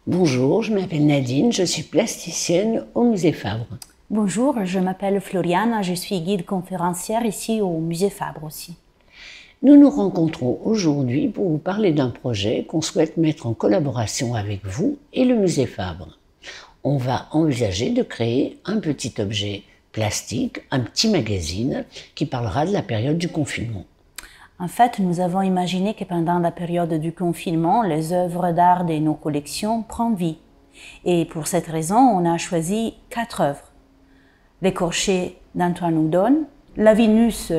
Bonjour, je m'appelle Nadine, je suis plasticienne au musée Fabre. Bonjour, je m'appelle Floriane, je suis guide conférencière ici au musée Fabre aussi. Nous nous rencontrons aujourd'hui pour vous parler d'un projet qu'on souhaite mettre en collaboration avec vous et le musée Fabre. On va envisager de créer un petit objet plastique, un petit magazine qui parlera de la période du confinement. En fait, nous avons imaginé que pendant la période du confinement, les œuvres d'art de nos collections prennent vie. Et pour cette raison, on a choisi 4 œuvres. L'écorché d'Antoine Houdon, la Vénus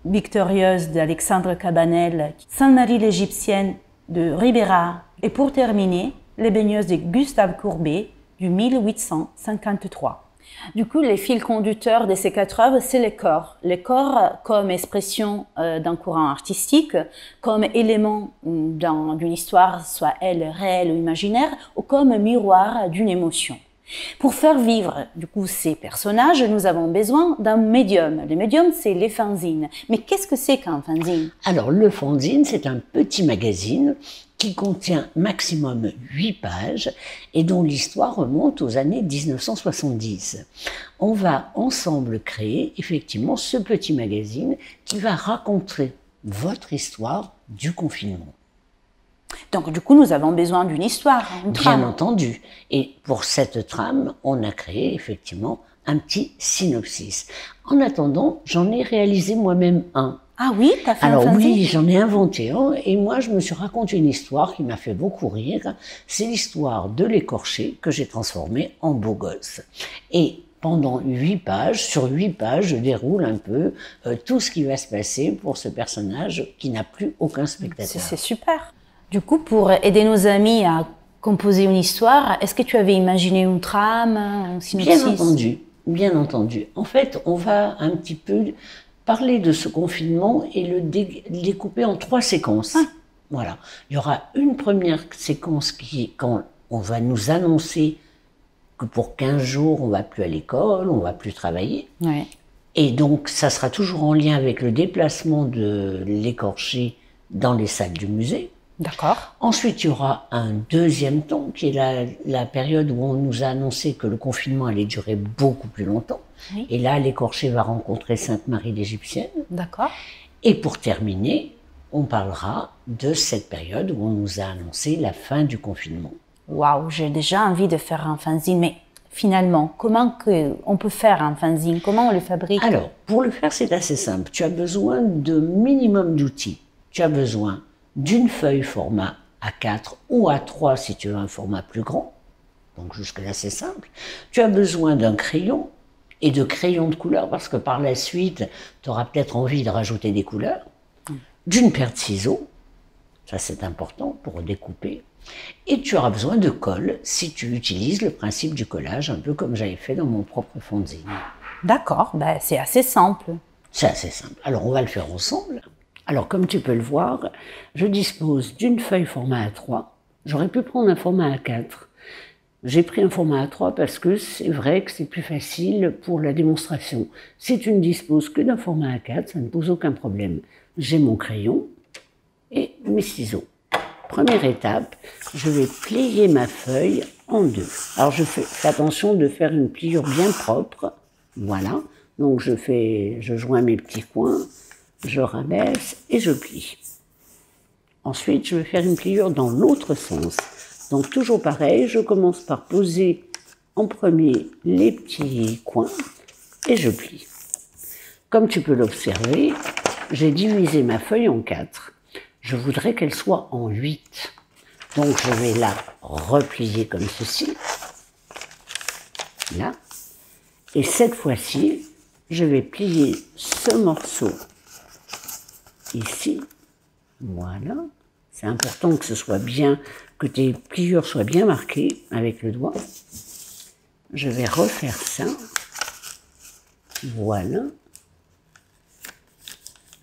victorieuse d'Alexandre Cabanel, Sainte-Marie l'Égyptienne de Ribera et pour terminer, les baigneuses de Gustave Courbet du 1853. Du coup, les fils conducteurs de ces 4 œuvres, c'est les corps. Les corps comme expression d'un courant artistique, comme élément d'une histoire, soit elle réelle ou imaginaire, ou comme miroir d'une émotion. Pour faire vivre du coup ces personnages, nous avons besoin d'un médium. Le médium, c'est les fanzines. Mais qu'est-ce que c'est qu'un fanzine? Alors, le fanzine, c'est un petit magazine qui contient maximum 8 pages et dont l'histoire remonte aux années 1970. On va ensemble créer effectivement ce petit magazine qui va raconter votre histoire du confinement. Donc du coup, nous avons besoin d'une histoire, une trame. Bien entendu. Et pour cette trame, on a créé effectivement un petit synopsis. En attendant, j'en ai réalisé moi-même un. Ah oui, t'as fait Alors un fanzine? oui, j'en ai inventé un et moi je me suis raconté une histoire qui m'a fait beaucoup rire. C'est l'histoire de l'écorché que j'ai transformé en beau gosse. Et pendant 8 pages, sur 8 pages, je déroule un peu tout ce qui va se passer pour ce personnage qui n'a plus aucun spectateur. C'est super. Du coup, pour aider nos amis à composer une histoire, est-ce que tu avais imaginé une trame, un synopsis? Bien entendu, bien entendu. En fait, on va un petit peu parler de ce confinement et le découper en 3 séquences. Ah. Voilà. Il y aura une première séquence qui est quand on va nous annoncer que pour 15 jours, on ne va plus à l'école, on ne va plus travailler. Ouais. Et donc, ça sera toujours en lien avec le déplacement de l'écorché dans les salles du musée. D'accord. Ensuite, il y aura un deuxième temps, qui est la période où on nous a annoncé que le confinement allait durer beaucoup plus longtemps. Oui. Et là, l'écorché va rencontrer Sainte-Marie l'Égyptienne. D'accord. Et pour terminer, on parlera de cette période où on nous a annoncé la fin du confinement. Waouh, j'ai déjà envie de faire un fanzine, mais finalement, comment on peut faire un fanzine? Comment on le fabrique? Alors, pour le faire, c'est assez simple. Tu as besoin de minimum d'outils. Tu as besoin d'une feuille format A4 ou A3 si tu veux un format plus grand. Donc jusque-là, c'est simple. Tu as besoin d'un crayon et de crayons de couleur parce que par la suite, tu auras peut-être envie de rajouter des couleurs. D'une paire de ciseaux, ça c'est important pour découper. Et tu auras besoin de colle si tu utilises le principe du collage, un peu comme j'avais fait dans mon propre fanzine. D'accord, ben, c'est assez simple. C'est assez simple. Alors on va le faire ensemble. Alors, comme tu peux le voir, je dispose d'une feuille format A3. J'aurais pu prendre un format A4. J'ai pris un format A3 parce que c'est vrai que c'est plus facile pour la démonstration. Si tu ne disposes que d'un format A4, ça ne pose aucun problème. J'ai mon crayon et mes ciseaux. Première étape, je vais plier ma feuille en 2. Alors, je fais attention de faire une pliure bien propre. Voilà. Donc, je joins mes petits coins. Je rabaisse et je plie. Ensuite, je vais faire une pliure dans l'autre sens. Donc, toujours pareil, je commence par poser en premier les petits coins et je plie. Comme tu peux l'observer, j'ai divisé ma feuille en 4. Je voudrais qu'elle soit en 8. Donc, je vais la replier comme ceci. Là. Et cette fois-ci, je vais plier ce morceau ici, voilà. C'est important que ce soit bien, que tes pliures soient bien marquées avec le doigt. Je vais refaire ça. Voilà.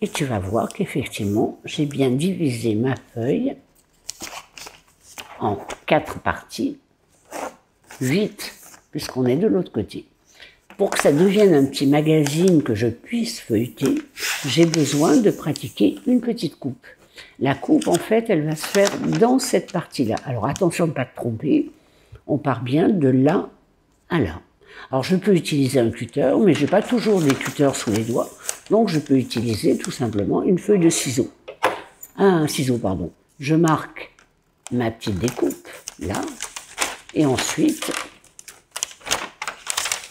Et tu vas voir qu'effectivement, j'ai bien divisé ma feuille en 4 parties, 8, puisqu'on est de l'autre côté. Pour que ça devienne un petit magazine que je puisse feuilleter, j'ai besoin de pratiquer une petite coupe. La coupe, en fait, elle va se faire dans cette partie-là. Alors attention de ne pas te tromper, on part bien de là à là. Alors je peux utiliser un cutter, mais je n'ai pas toujours des cutters sous les doigts, donc je peux utiliser tout simplement une feuille de ciseaux. Un ciseau, pardon. Je marque ma petite découpe, là, et ensuite,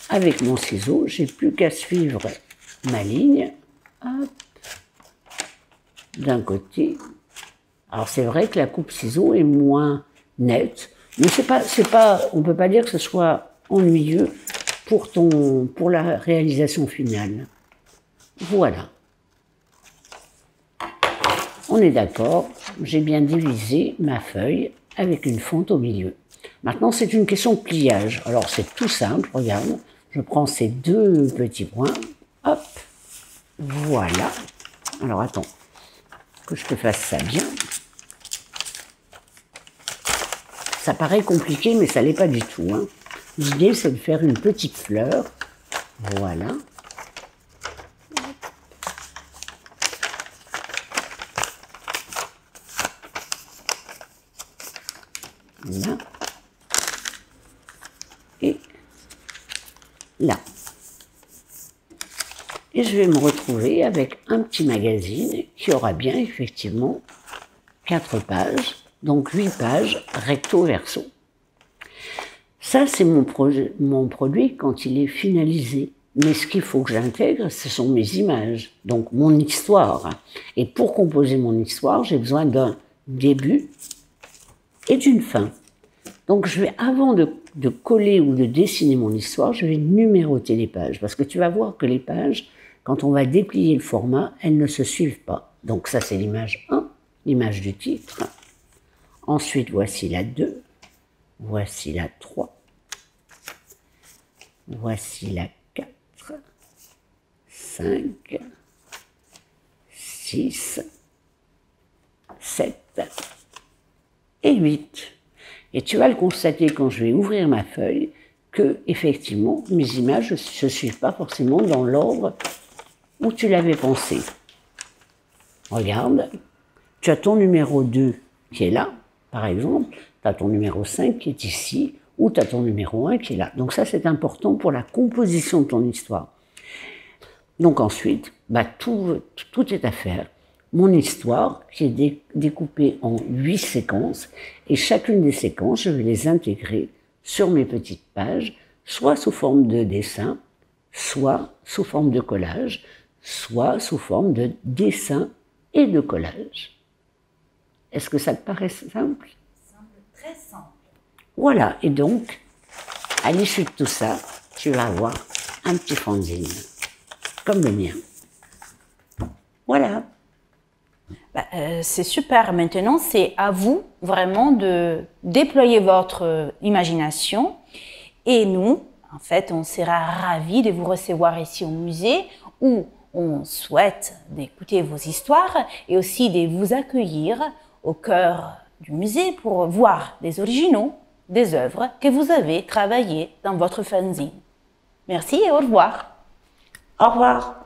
avec mon ciseau, j'ai plus qu'à suivre ma ligne, hop, d'un côté. Alors c'est vrai que la coupe ciseau est moins nette, mais on peut pas dire que ce soit ennuyeux pour la réalisation finale. Voilà. On est d'accord, j'ai bien divisé ma feuille avec une fente au milieu. Maintenant, c'est une question de pliage. Alors, c'est tout simple, regarde. Je prends ces deux petits points, hop, voilà. Alors, attends, que je te fasse ça bien. Ça paraît compliqué, mais ça l'est pas du tout, hein. L'idée, c'est de faire une petite fleur, voilà. Là. Et là. Et je vais me retrouver avec un petit magazine qui aura bien effectivement 4 pages, donc 8 pages recto-verso. Ça, c'est mon produit quand il est finalisé. Mais ce qu'il faut que j'intègre, ce sont mes images, donc mon histoire. Et pour composer mon histoire, j'ai besoin d'un début et d'une fin. Donc je vais, avant de coller ou de dessiner mon histoire, je vais numéroter les pages. Parce que tu vas voir que les pages, quand on va déplier le format, elles ne se suivent pas. Donc ça, c'est l'image 1, l'image du titre. Ensuite, voici la 2, voici la 3, voici la 4, 5, 6, 7 et 8. Et tu vas le constater quand je vais ouvrir ma feuille que, effectivement, mes images ne se suivent pas forcément dans l'ordre où tu l'avais pensé. Regarde, tu as ton numéro 2 qui est là, par exemple, tu as ton numéro 5 qui est ici, ou tu as ton numéro 1 qui est là. Donc ça, c'est important pour la composition de ton histoire. Donc ensuite, tout est à faire. Mon histoire qui est découpée en 8 séquences, et chacune des séquences, je vais les intégrer sur mes petites pages, soit sous forme de dessin, soit sous forme de collage, soit sous forme de dessin et de collage. Est-ce que ça te paraît simple? Simple, très simple. Voilà, et donc, à l'issue de tout ça, tu vas avoir un petit fanzine, comme le mien. Voilà. C'est super. Maintenant, c'est à vous vraiment de déployer votre imagination. Et nous, en fait, on sera ravis de vous recevoir ici au musée où on souhaite d'écouter vos histoires et aussi de vous accueillir au cœur du musée pour voir des originaux, des œuvres que vous avez travaillées dans votre fanzine. Merci et au revoir. Au revoir.